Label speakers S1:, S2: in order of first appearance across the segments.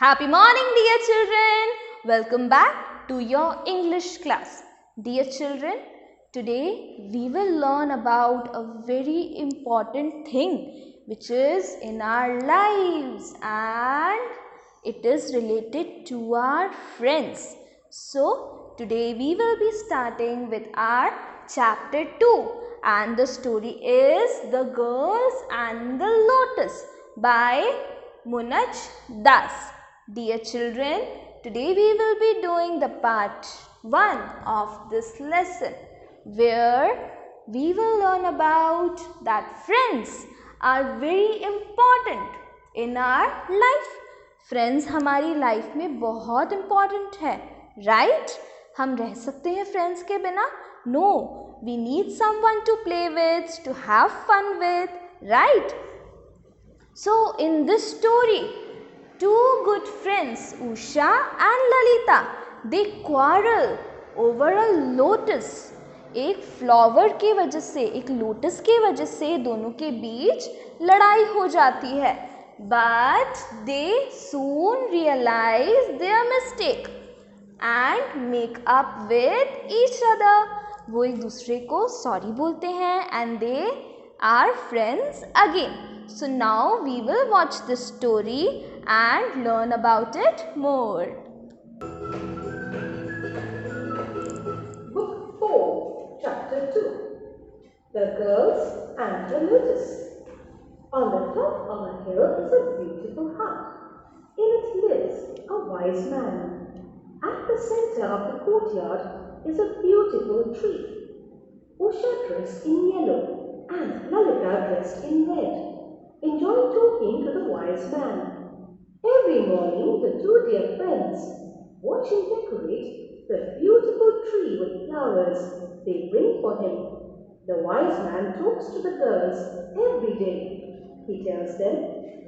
S1: Happy morning, dear children. Welcome back to your English class. Dear children, today we will learn about a very important thing which is in our lives and it is related to our friends. So, today we will be starting with our chapter 2 and the story is The Girls and the Lotus by Munaj Das. Dear children, today we will be doing the part 1 of this lesson where we will learn about that friends are very important in our life. Friends हमारी life में बहुत important है, right? हम रह सकते हैं friends के बिना? No, we need someone to play with, to have fun with, right? So in this story, two good friends, Usha and Lalita, they quarrel over a lotus. एक फ्लावर की वजह से, एक लोटस की वजह से दोनों के बीच लड़ाई हो जाती है. But they soon realize their mistake and make up with each other. वो एक दूसरे को सॉरी बोलते हैं and they are friends again. So now we will watch this story and learn about it more.
S2: Book 4, Chapter 2. The Girls and the Lotus. On the top of a hill is a beautiful hut. In it lives a wise man. At the center of the courtyard is a beautiful tree. Usha dressed in yellow and Lalita dressed in red enjoyed talking to the wise man. Every morning the two dear friends watch him decorate the beautiful tree with flowers they bring for him. The wise man talks to the girls every day. He tells them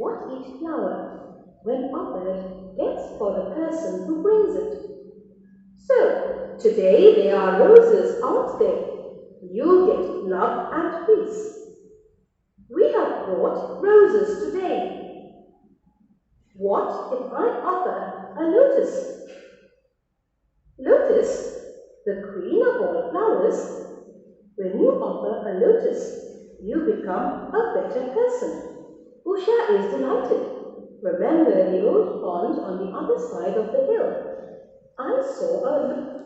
S2: what each flower, when offered, gets for the person who brings it. So, today they are roses, aren't they? You get love and peace. We have brought roses today. What if I offer a lotus? Lotus, the queen of all flowers. When you offer a lotus, you become a better person. Usha is delighted. Remember the old pond on the other side of the hill. I saw a...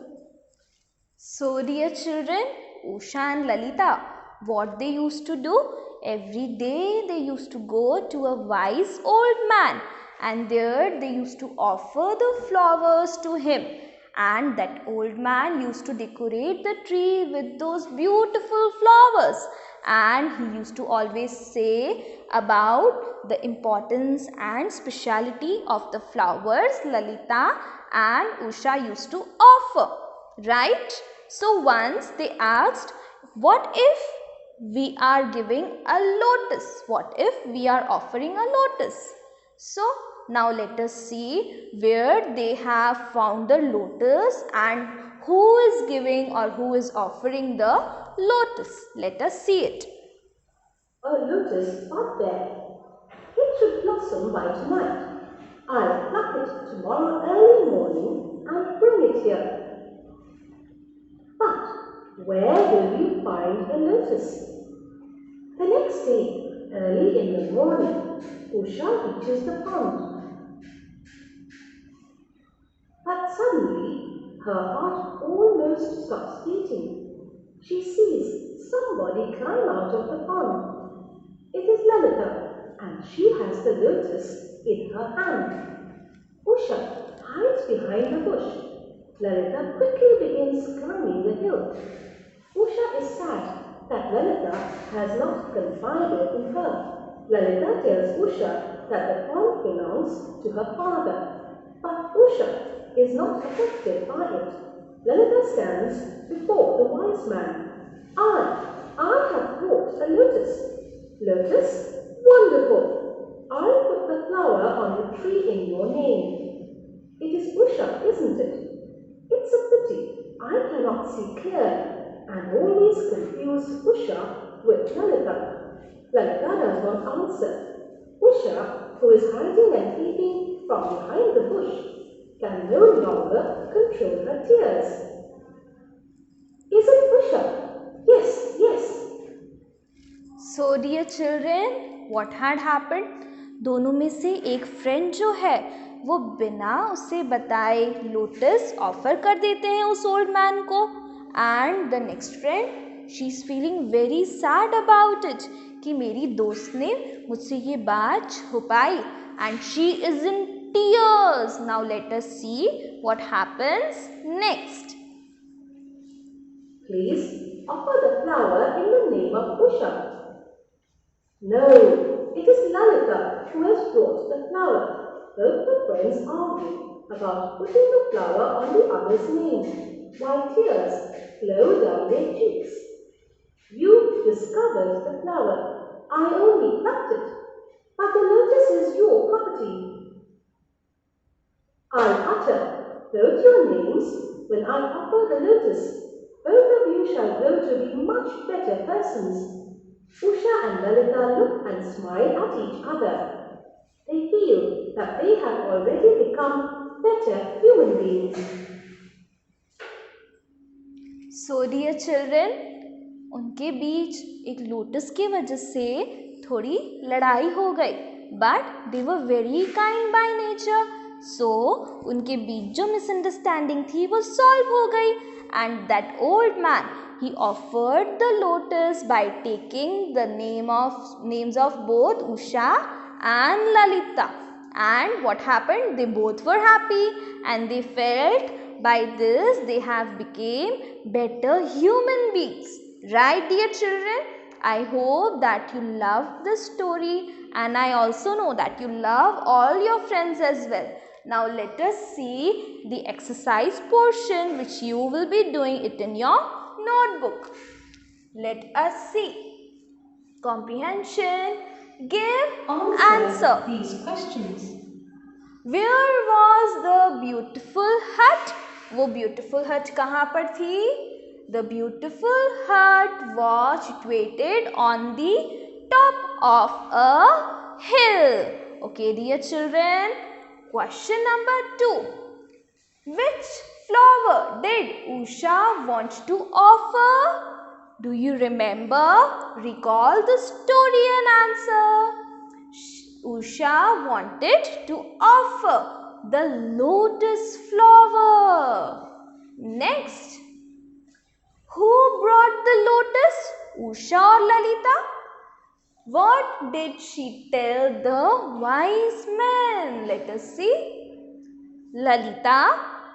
S1: So dear children, Usha and Lalita, what they used to do? Every day they used to go to a wise old man and there they used to offer the flowers to him. And that old man used to decorate the tree with those beautiful flowers. And he used to always say about the importance and speciality of the flowers Lalita and Usha used to offer. Right? So once they asked, what if we are giving a lotus? What if we are offering a lotus? So now let us see where they have found the lotus and who is giving or who is offering the lotus. Let us see it.
S2: A lotus up there. It should blossom by tonight. I'll pluck it tomorrow early morning and bring it here. But where will you find a lotus? The next day, early in the morning, Usha reaches the pond. But suddenly, her heart almost stops beating. She sees somebody climb out of the pond. It is Lalita, and she has the lotus in her hand. Usha hides behind the bush. Lalita quickly begins climbing the hill. Usha is sad that Lalita has not confided in her. Lalita tells Usha that the pond belongs to her father, but Usha is not affected by it. Lalita stands before the wise man. I have brought a lotus. Lotus? Wonderful! I'll put the flower on the tree in your name. It is Usha, isn't it? It's a pity I cannot see clearly and always confuse Usha with Lalita. Lalita does not answer. Usha, who is hiding and peeping, from behind the bush, can no longer control her tears. Isn't Usha? Yes, yes.
S1: So dear children, what had happened? दोनों में से एक friend जो है वो बिना उसे बताए लोटस ऑफर कर देते हैं उस ओल्ड मैन को. And the next friend, she is feeling very sad about it कि मेरी दोस्त ने मुझसे ये बात छुपाई. And she is in tears. Now let us see what happens next.
S2: Please offer the flower in the name of Usha. No, it is Lalita who has brought the flower. Both the friends argue about putting the flower on the other's name, while tears flow down their cheeks. You discovered the flower. I only plucked it, but the lotus is your property. I'll utter both your names when I offer the lotus. Both of you shall grow to be much better persons. Usha and Lalita look and smile at each other. They feel that they have already become better human beings.
S1: So dear children, उनके बीच एक lotus की वजह से थोड़ी लड़ाई हो गई. But they were very kind by nature. So उनके बीच जो मिसअंडरस्टैंडिंग थी वो सॉल्व हो गई. And that old man, he offered the lotus by taking the names of both Usha and Lalita. And what happened? They both were happy and they felt by this they have become better human beings. Right, dear children? I hope that you loved this story, and I also know that you love all your friends as well. Now let us see the exercise portion which you will be doing it in your notebook. Let us see. Comprehension. Give answer
S2: these questions.
S1: Where was the beautiful hut? वो beautiful hut कहाँ पर थी? The beautiful hut was situated on the top of a hill. Okay, dear children. Question number 2. Which flower did Usha want to offer? Do you remember? Recall the story and answer. Usha wanted to offer the lotus flower. Next, who brought the lotus? Usha or Lalita? What did she tell the wise men? Let us see. Lalita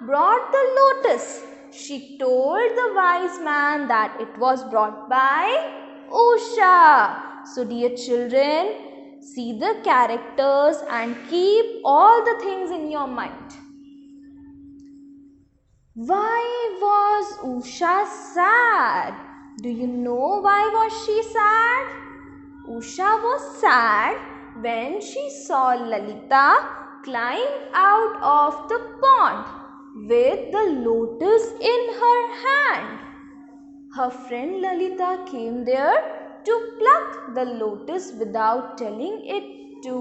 S1: brought the lotus. She told the wise man that it was brought by Usha. So dear children, see the characters and keep all the things in your mind. Why was Usha sad? Do you know why was she sad? Usha was sad when she saw Lalita climb out of the pond with the lotus in her hand. Her friend Lalita came there to pluck the lotus without telling it to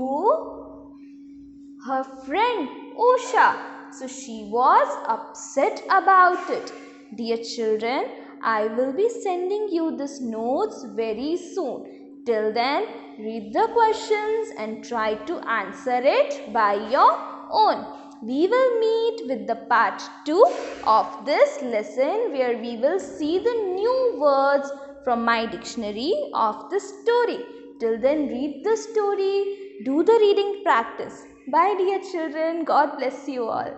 S1: her friend Usha. So she was upset about it. Dear children, I will be sending you this notes very soon. Till then, read the questions and try to answer it by your own. We will meet with the part 2 of this lesson where we will see the new words from my dictionary of the story. Till then, read the story, do the reading practice. Bye dear children. God bless you all.